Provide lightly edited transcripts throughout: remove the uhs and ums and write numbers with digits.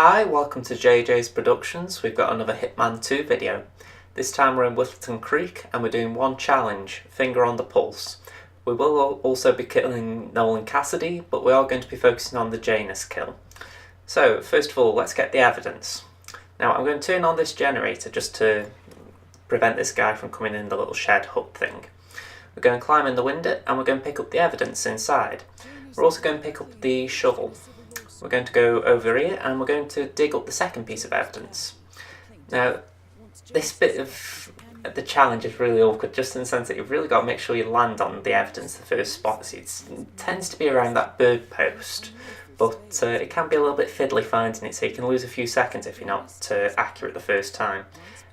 Hi, welcome to JJ's Productions. We've got another Hitman 2 video. This time we're in Whittleton Creek and we're doing one challenge, finger on the pulse. We will also be killing Noel and Cassidy, but we are going to be focusing on the Janus kill. So, first of all, let's get the evidence. Now, I'm going to turn on this generator just to prevent this guy from coming in the little shed hut thing. We're going to climb in the window and we're going to pick up the evidence inside. We're also going to pick up the shovel. We're going to go over here and we're going to dig up the second piece of evidence. Now, this bit of the challenge is really awkward, just in the sense that you've really got to make sure you land on the evidence the first spot. It tends to be around that bird post, but it can be a little bit fiddly finding it, so you can lose a few seconds if you're not accurate the first time.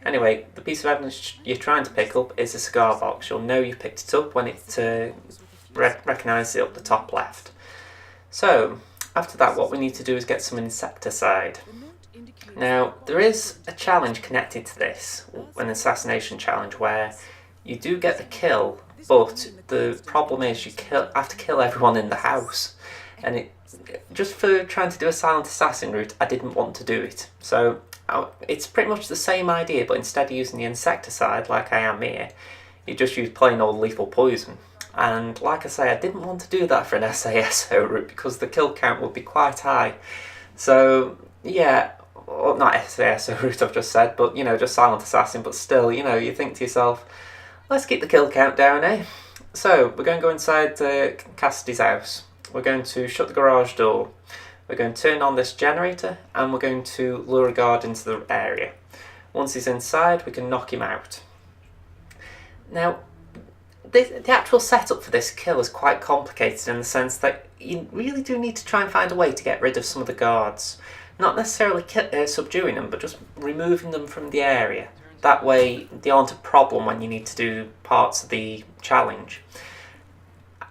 Anyway, the piece of evidence you're trying to pick up is a cigar box. You'll know you picked it up when it recognises it up the top left. So, after that, what we need to do is get some insecticide. Now, there is a challenge connected to this, an assassination challenge, where you do get the kill, but the problem is you have to kill everyone in the house. And just for trying to do a silent assassin route, I didn't want to do it. So, it's pretty much the same idea, but instead of using the insecticide like I am here, you just use plain old lethal poison. And like I say, I didn't want to do that for an SASO route because the kill count would be quite high. So, yeah, well, not SASO route I've just said, but, just silent assassin, but still, you think to yourself, let's keep the kill count down, eh? So, we're going to go inside Cassidy's house. We're going to shut the garage door. We're going to turn on this generator, and we're going to lure a guard into the area. Once he's inside, we can knock him out. Now, the actual setup for this kill is quite complicated in the sense that you really do need to try and find a way to get rid of some of the guards. Not necessarily subduing them, but just removing them from the area. That way they aren't a problem when you need to do parts of the challenge.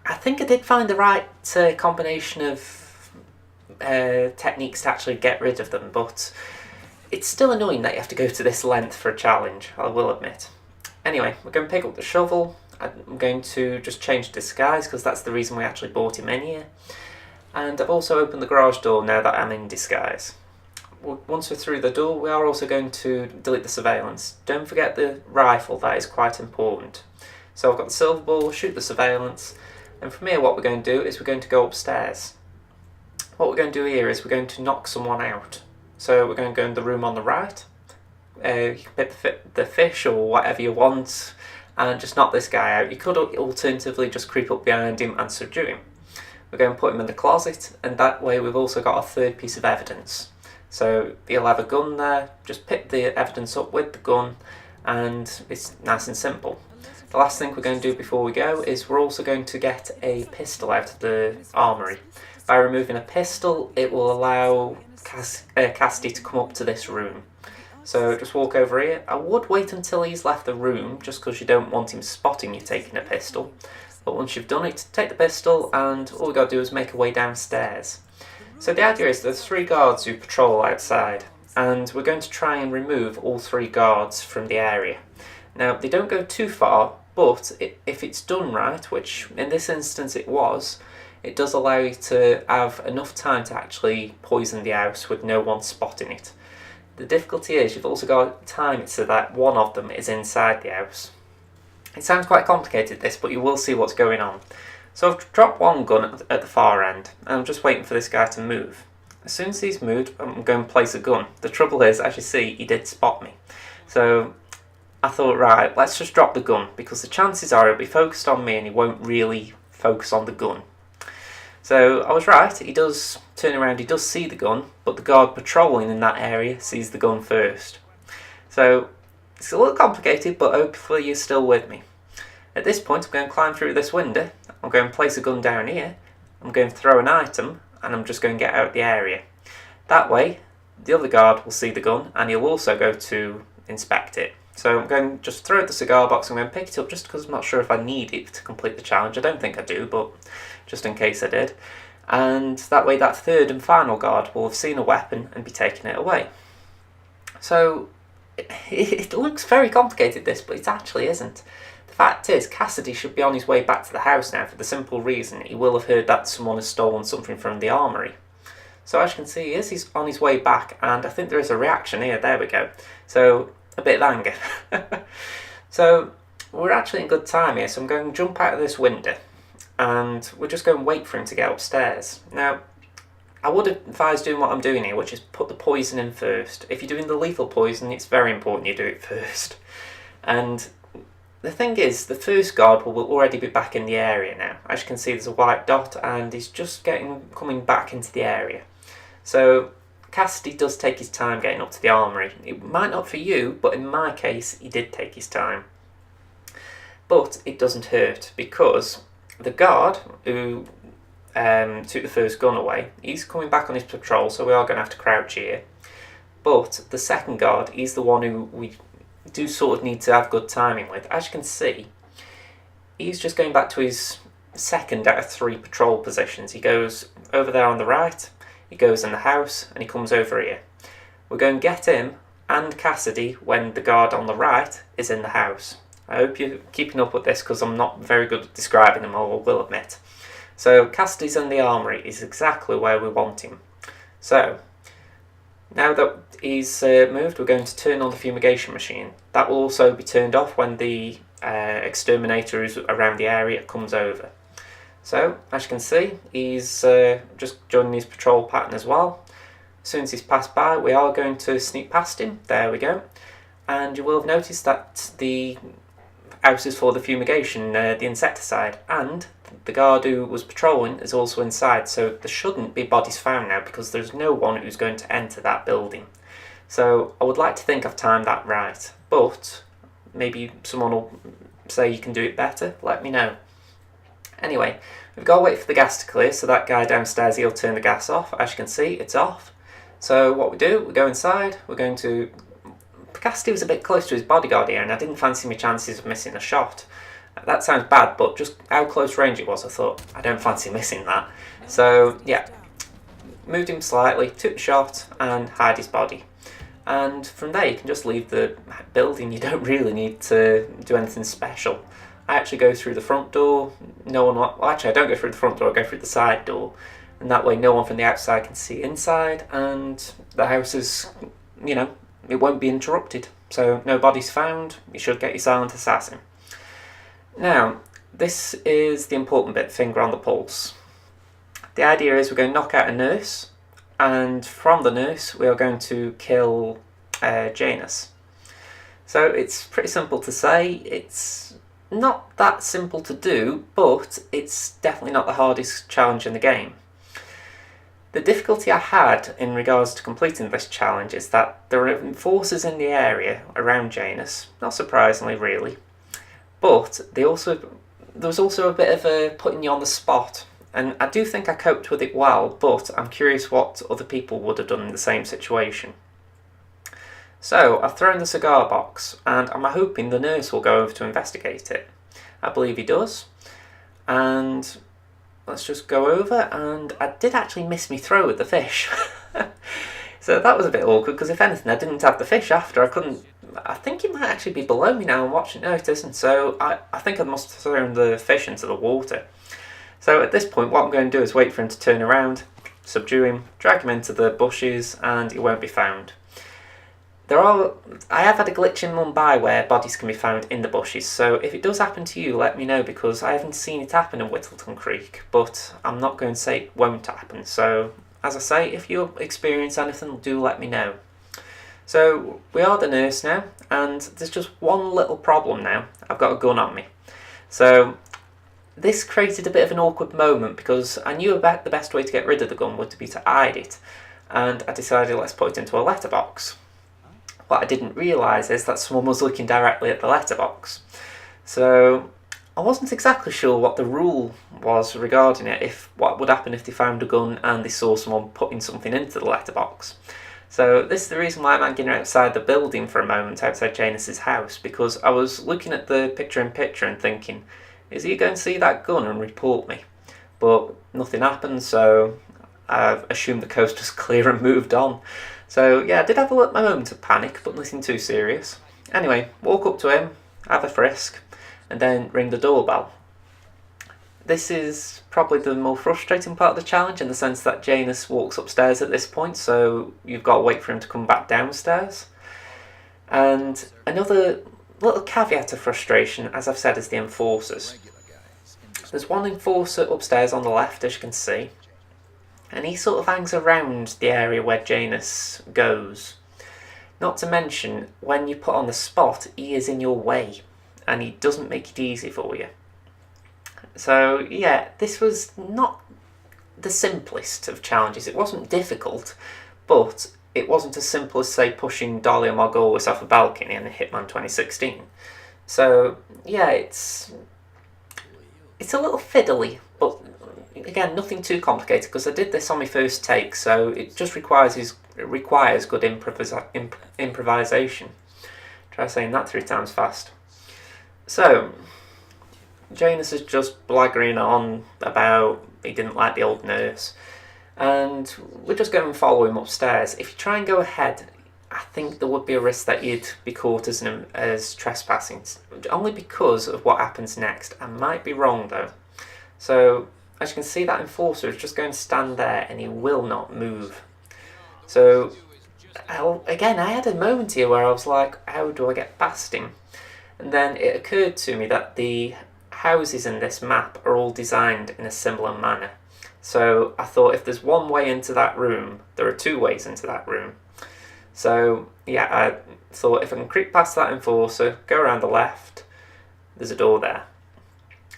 I think I did find the right combination of techniques to actually get rid of them, but it's still annoying that you have to go to this length for a challenge, I will admit. Anyway, we're going to pick up the shovel. I'm going to just change disguise because that's the reason we actually brought him in here. And I've also opened the garage door now that I'm in disguise. Once we're through the door, we are also going to delete the surveillance. Don't forget the rifle, that is quite important. So I've got the silver ball, shoot the surveillance, and from here what we're going to do is we're going to go upstairs. What we're going to do here is we're going to knock someone out. So we're going to go in the room on the right. You can pick the fish or whatever you want, and just knock this guy out. You could alternatively just creep up behind him and subdue him. We're going to put him in the closet, and that way we've also got a third piece of evidence. So he'll have a gun there, just pick the evidence up with the gun, and it's nice and simple. The last thing we're going to do before we go is we're also going to get a pistol out of the armoury. By removing a pistol, it will allow Cassidy to come up to this room. So just walk over here. I would wait until he's left the room, just because you don't want him spotting you taking a pistol. But once you've done it, take the pistol, and all we've got to do is make our way downstairs. So the idea is there's 3 guards who patrol outside, and we're going to try and remove all 3 guards from the area. Now, they don't go too far, but if it's done right, which in this instance it was, it does allow you to have enough time to actually poison the house with no one spotting it. The difficulty is you've also got to time it so that one of them is inside the house. It sounds quite complicated this, but you will see what's going on. So I've dropped one gun at the far end, and I'm just waiting for this guy to move. As soon as he's moved, I'm going to place a gun. The trouble is, as you see, he did spot me. So I thought, right, let's just drop the gun, because the chances are he'll be focused on me and he won't really focus on the gun. So I was right, he does turn around, he does see the gun, but the guard patrolling in that area sees the gun first. So it's a little complicated, but hopefully you're still with me. At this point, I'm going to climb through this window, I'm going to place a gun down here, I'm going to throw an item, and I'm just going to get out of the area. That way, the other guard will see the gun, and he'll also go to inspect it. So I'm going to just throw the cigar box, I'm going to pick it up just because I'm not sure if I need it to complete the challenge. I don't think I do, but just in case I did. And that way that third and final guard will have seen a weapon and be taking it away. So it looks very complicated this, but it actually isn't. The fact is, Cassidy should be on his way back to the house now for the simple reason he will have heard that someone has stolen something from the armoury. So as you can see, he's on his way back, and I think there is a reaction here. There we go. So a bit of anger. So we're actually in good time here, so I'm going to jump out of this window and we're just going to wait for him to get upstairs. Now, I would advise doing what I'm doing here, which is put the poison in first. If you're doing the lethal poison, it's very important you do it first. And the thing is, the first guard will already be back in the area now. As you can see, there's a white dot and he's just coming back into the area. So Cassidy does take his time getting up to the armoury. It might not for you, but in my case, he did take his time. But it doesn't hurt, because the guard who took the first gun away, he's coming back on his patrol, so we are going to have to crouch here. But the second guard, he's the one who we do sort of need to have good timing with. As you can see, he's just going back to his second out of 3 patrol positions. He goes over there on the right, he goes in the house, and he comes over here. We're going to get him and Cassidy when the guard on the right is in the house. I hope you're keeping up with this, because I'm not very good at describing him, I will admit. So Cassidy's in the armoury is exactly where we want him. So now that he's moved, we're going to turn on the fumigation machine. That will also be turned off when the exterminator who's around the area comes over. So, as you can see, he's just joining his patrol pattern as well. As soon as he's passed by, we are going to sneak past him. There we go. And you will have noticed that the house is for the fumigation, the insecticide, and the guard who was patrolling is also inside, so there shouldn't be bodies found now, because there's no one who's going to enter that building. So I would like to think I've timed that right, but maybe someone will say you can do it better. Let me know. Anyway, we've got to wait for the gas to clear, so that guy downstairs, he'll turn the gas off. As you can see, it's off. So what we do, we go inside, we're going to... Cassidy was a bit close to his bodyguard here, and I didn't fancy my chances of missing a shot. That sounds bad, but just how close range it was, I thought, I don't fancy missing that. So, yeah, moved him slightly, took the shot, and hide his body. And from there, you can just leave the building. You don't really need to do anything special. I actually go through the front door. No one... Well, actually, I don't go through the front door, I go through the side door. And that way, no one from the outside can see inside, and the house is, you know, it won't be interrupted. So, no bodies found. You should get your silent assassin. Now, this is the important bit, finger on the pulse. The idea is we're going to knock out a nurse, and from the nurse we are going to kill Janus. So it's pretty simple to say. It's not that simple to do, but it's definitely not the hardest challenge in the game. The difficulty I had in regards to completing this challenge is that there are enforcers in the area around Janus, not surprisingly really, but there was also a bit of a putting you on the spot, and I do think I coped with it well, but I'm curious what other people would have done in the same situation. So I've thrown the cigar box, and I'm hoping the nurse will go over to investigate it. I believe he does, and let's just go over, and I did actually miss me throw with the fish. So that was a bit awkward, because if anything I didn't have the fish after. I think it might actually be below me now. I'm watching. No, it isn't. So I think I must have thrown the fish into the water. So at this point, what I'm going to do is wait for him to turn around, subdue him, drag him into the bushes, and he won't be found. I have had a glitch in Mumbai where bodies can be found in the bushes, so if it does happen to you, let me know, because I haven't seen it happen in Whittleton Creek, but I'm not going to say it won't happen. So, as I say, if you experience anything, do let me know. So, we are the nurse now, and there's just one little problem now. I've got a gun on me. So, this created a bit of an awkward moment, because I knew about the best way to get rid of the gun would be to hide it, and I decided let's put it into a letterbox. What I didn't realise is that someone was looking directly at the letterbox. So I wasn't exactly sure what the rule was regarding it, what would happen if they found a gun and they saw someone putting something into the letterbox. So this is the reason why I'm hanging outside the building for a moment, outside Janus's house, because I was looking at the picture-in-picture and thinking, is he going to see that gun and report me? But nothing happened, so I've assumed the coast was clear and moved on. So yeah, I did have a moment of panic, but nothing too serious. Anyway, walk up to him, have a frisk, and then ring the doorbell. this is probably the more frustrating part of the challenge, in the sense that Janus walks upstairs at this point, so you've got to wait for him to come back downstairs. And another little caveat of frustration, as I've said, is the enforcers. There's one enforcer upstairs on the left, as you can see, and he sort of hangs around the area where Janus goes. Not to mention, when you put on the spot, he is in your way, and he doesn't make it easy for you. So yeah, this was not the simplest of challenges. It wasn't difficult, but it wasn't as simple as, say, pushing Dolly or Margolis off a balcony in Hitman 2016. So yeah, it's a little fiddly, but again, nothing too complicated, because I did this on my first take, so it just requires good improvisation. Try saying that 3 times fast. So Janus is just blaggering on about he didn't like the old nurse, and we're just going to follow him upstairs. If you try and go ahead, I think there would be a risk that you'd be caught as trespassing, only because of what happens next. I might be wrong though. So as you can see, that enforcer is just going to stand there and he will not move. So again, I had a moment here where I was like, how do I get past him? And then it occurred to me that the houses in this map are all designed in a similar manner. So I thought, if there's one way into that room, there are 2 ways into that room. So yeah, I thought if I can creep past that enforcer, go around the left, there's a door there.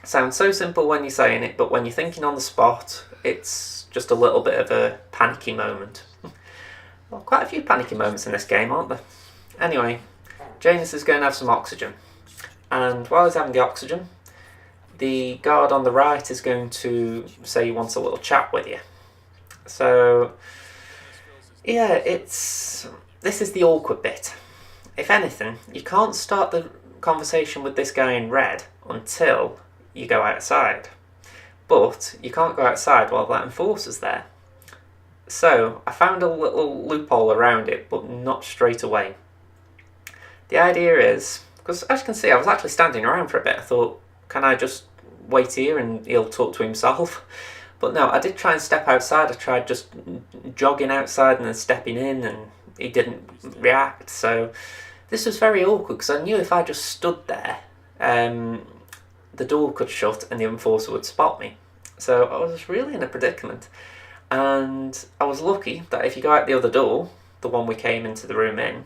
Sounds so simple when you're saying it, but when you're thinking on the spot, it's just a little bit of a panicky moment. Well, quite a few panicky moments in this game, aren't there? Anyway, Janus is going to have some oxygen. And while he's having the oxygen, the guard on the right is going to say he wants a little chat with you. So yeah, this is the awkward bit. If anything, you can't start the conversation with this guy in red until you go outside. But you can't go outside while that enforcer's there. So I found a little loophole around it, but not straight away. The idea is, because as you can see, I was actually standing around for a bit. I thought, can I just wait here and he'll talk to himself? But no, I did try and step outside. I tried just jogging outside and then stepping in, and he didn't react. So this was very awkward, because I knew if I just stood there, the door could shut and the enforcer would spot me. So I was really in a predicament. And I was lucky that if you go out the other door, the one we came into the room in,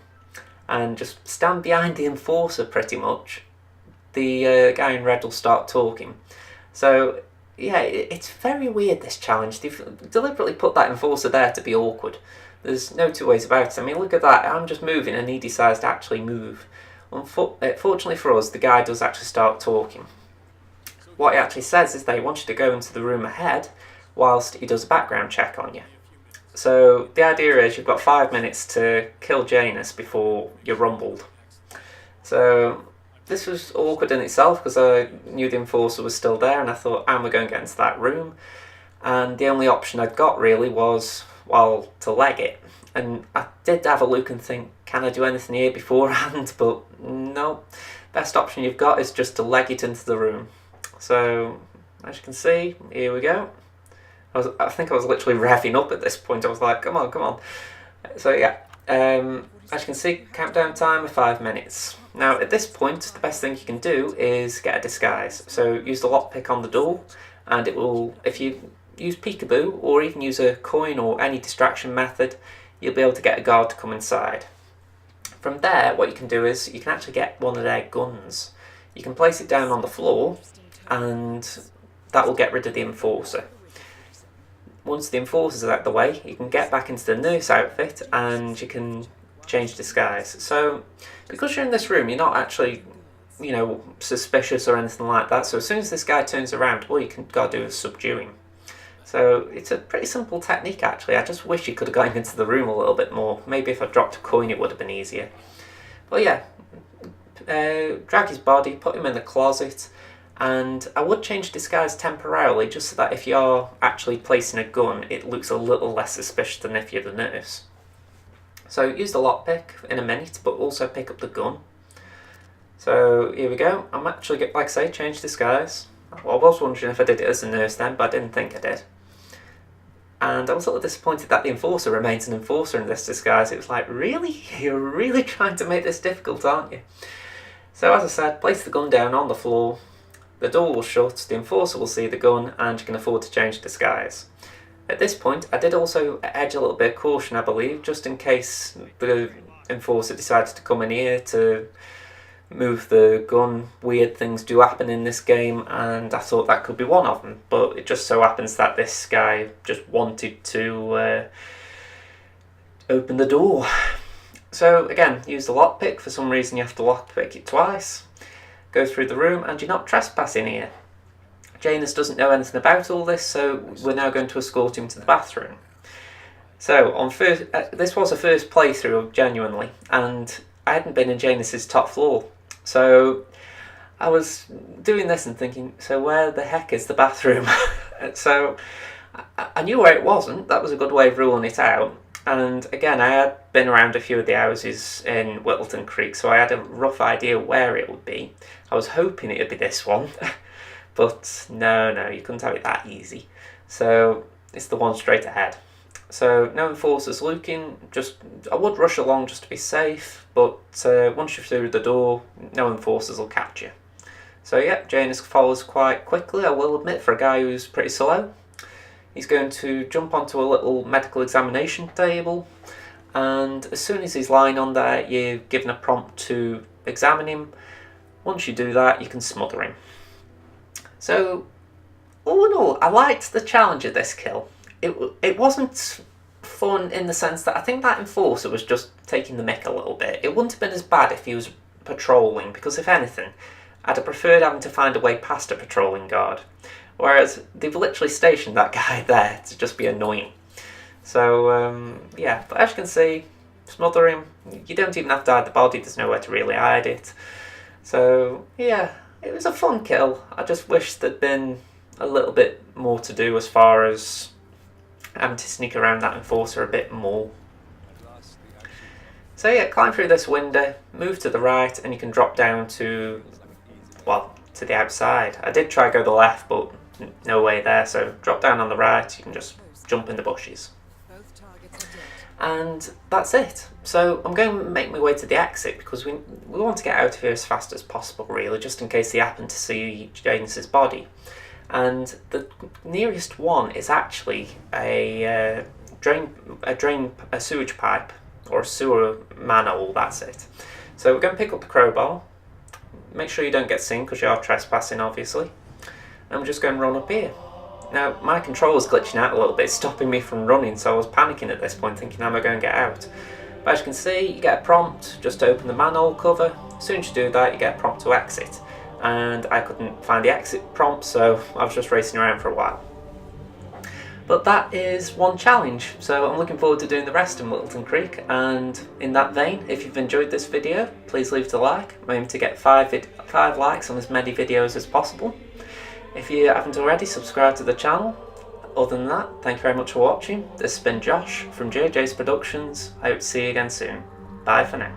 and just stand behind the enforcer pretty much, the guy in red will start talking. So yeah, it's very weird, this challenge. They've deliberately put that enforcer there to be awkward. There's no 2 ways about it. I mean, look at that, I'm just moving and he decides to actually move. Fortunately for us, the guy does actually start talking. What he actually says is that he wants you to go into the room ahead whilst he does a background check on you. So the idea is you've got 5 minutes to kill Janus before you're rumbled. So this was awkward in itself, because I knew the enforcer was still there, and I thought, how am I going to get into that room? And the only option I'd got really was, well, to leg it. And I did have a look and think, can I do anything here beforehand? But no, best option you've got is just to leg it into the room. So as you can see, here we go. I think I was literally revving up at this point. I was like, come on, come on. So yeah, as you can see, countdown time of 5 minutes. Now at this point, the best thing you can do is get a disguise. So use the lockpick on the door, and it will, if you use peekaboo or even use a coin or any distraction method, you'll be able to get a guard to come inside. From there, what you can do is you can actually get one of their guns. You can place it down on the floor, and that will get rid of the enforcer. Once the enforcer's out of the way, you can get back into the nurse outfit and you can change disguise. So because you're in this room, you're not actually, suspicious or anything like that. So as soon as this guy turns around, all you can got to do is subdue him. So it's a pretty simple technique, actually. I just wish you could have got him into the room a little bit more. Maybe if I dropped a coin, it would have been easier. But yeah, drag his body, put him in the closet, and I would change disguise temporarily, just so that if you're actually placing a gun, it looks a little less suspicious than if you're the nurse. So use the lockpick in a minute, but also pick up the gun. So here we go. I'm actually, like I say, change disguise. Well, I was wondering if I did it as a nurse then, but I didn't think I did. And I was a little disappointed that the enforcer remains an enforcer in this disguise. It was like, really? You're really trying to make this difficult, aren't you? So as I said, place the gun down on the floor, the door will shut, the enforcer will see the gun, and you can afford to change disguise. At this point, I did also edge a little bit of caution, I believe, just in case the enforcer decided to come in here to move the gun. Weird things do happen in this game, and I thought that could be one of them, but it just so happens that this guy just wanted to open the door. So again, use the lockpick. For some reason you have to lockpick it twice. Go through the room, and you're not trespassing here. Janus doesn't know anything about all this, so we're now going to escort him to the bathroom. So this was a first playthrough, genuinely, and I hadn't been in Janus's top floor. So I was doing this and thinking, so where the heck is the bathroom? So I knew where it wasn't. That was a good way of ruling it out. And again, I had been around a few of the houses in Whittleton Creek, so I had a rough idea where it would be. I was hoping it would be this one, but no, you couldn't have it that easy. So it's the one straight ahead. So no enforcers looking, I would rush along just to be safe, but once you're through the door, no enforcers will catch you. So yeah, Janus follows quite quickly, I will admit, for a guy who's pretty slow. He's going to jump onto a little medical examination table, and as soon as he's lying on there, you're given a prompt to examine him. Once you do that, you can smother him. So all in all, I liked the challenge of this kill. It wasn't fun in the sense that I think that enforcer was just taking the mick a little bit. It wouldn't have been as bad if he was patrolling, because if anything, I'd have preferred having to find a way past a patrolling guard. Whereas they've literally stationed that guy there to just be annoying. So yeah, but as you can see, smother him. You don't even have to hide the body, there's nowhere to really hide it. So yeah, it was a fun kill. I just wish there'd been a little bit more to do as far as having to sneak around that enforcer a bit more. So yeah, climb through this window, move to the right, and you can drop down to, well, to the outside. I did try to go the left, but no way there, so drop down on the right, you can just jump in the bushes. And that's it. So I'm going to make my way to the exit, because we want to get out of here as fast as possible, really, just in case they happen to see Janus's body. And the nearest one is actually a sewage pipe, or a sewer manhole, that's it. So we're going to pick up the crowbar. Make sure you don't get seen, because you are trespassing, obviously. And we're just going to run up here. Now, my controller's glitching out a little bit, stopping me from running, so I was panicking at this point, thinking, how am I going to get out? But as you can see, you get a prompt just to open the manhole cover. As soon as you do that, you get a prompt to exit. And I couldn't find the exit prompt, so I was just racing around for a while. But that is one challenge, so I'm looking forward to doing the rest in Whittleton Creek. And in that vein, if you've enjoyed this video, please leave a like. I'm aiming to get 5 likes on as many videos as possible. If you haven't already, subscribe to the channel. Other than that, thank you very much for watching. This has been Josh from JJ's Productions. I hope to see you again soon. Bye for now.